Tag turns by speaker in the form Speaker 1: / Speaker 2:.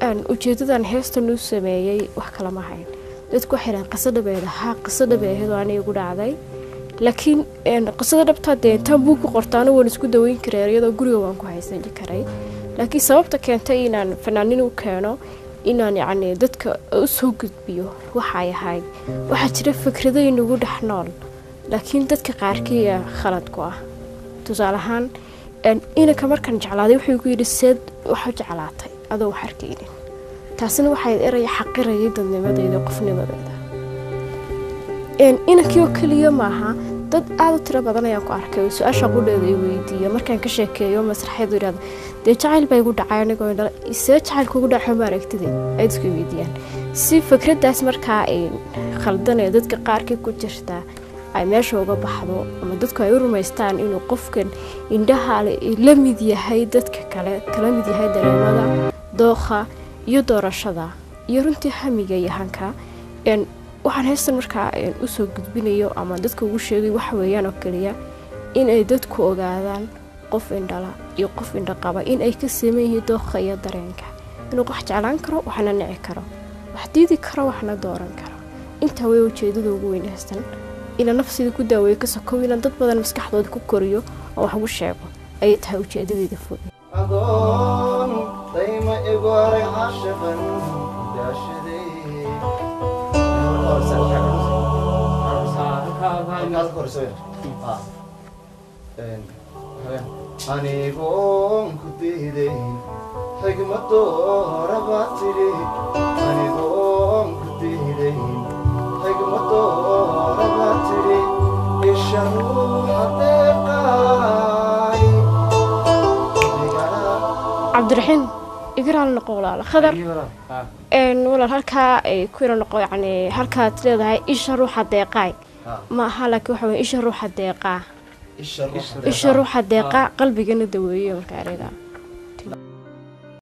Speaker 1: أن وجدت أن هستن السماية وحكلا معين dadku waxay raad qasada beedaha qasada beeheedo aan igu dhacday laakiin qasada dhabta deetan buu ku qortaan oo isku daweyn karay iyadoo guriga waan ku haysan karay laakiin sababta keentay inaan fanaanin u keeno inaan yacni dadka u soo gudbiyo waxa ay ahayd waxa jira fikrado inagu dhaxnool laakiin dadka qaarkii khalad ku ah tusaale ahaan inaka markan jeclaaday wuxuu ku yiri seed waxa jeclaatay adoo wax arkaynin taasina waxay eray xaqirayay dadnimadayda qofnimadayda inakii oo kaliya maaha dad aad u tiro badan ayaan ku arkay su'aasha qudheeda ay weydiiyay markaan ka sheekeeyo masraxeedu yiraahdo de jacayl bay ugu dhacay anigoo isee jacayl kugu dhaxo ma aragtidee ay isku weydiiyaan si fikradaas markaa ay khaldan ee dadka qaarkii ku jirta ay meesha uga baxdo ama dadku ay u rumaystaan inuu qofkan indhaha la mid yahay dadka kale kala mid yahay dareemada dooqa iyo doorashada iyo runtii hamiga iyo hanka waxaan heestan markaa u soo gudbinayo ama dadka ugu sheegay wax weeyaan oo kaliya in ay dadku ogaadaan qof indhala iyo qof indha qaba in ay ka sameeyeen dooqa iyo dareenka inuu wax jeclaan karo waxna nici karo wax diidi karo waxna dooran karo inta way ujeedada ugu weyn heestan ina nafsiga ku daaweeyo ka sokow in dad badan maskaxdooda ku koriyo oo wax ugu sheego ay tahay ujeedadeeda fog
Speaker 2: دايما إبارة عاشقاً داشدي أني قوم كتيدي حكمة رباتي أني قوم كتيدي حكمة رباتي الشروح حقيقي
Speaker 1: عبد الرحيم إقرأ النقول على خضر ولا هالكا كوير النقول يعني هالكا تريد هاي إيش روح الدقاي ما هالك وحوي إيش روح الدقاء إيش روح الدقاء قلبي جن دوية وكاريدا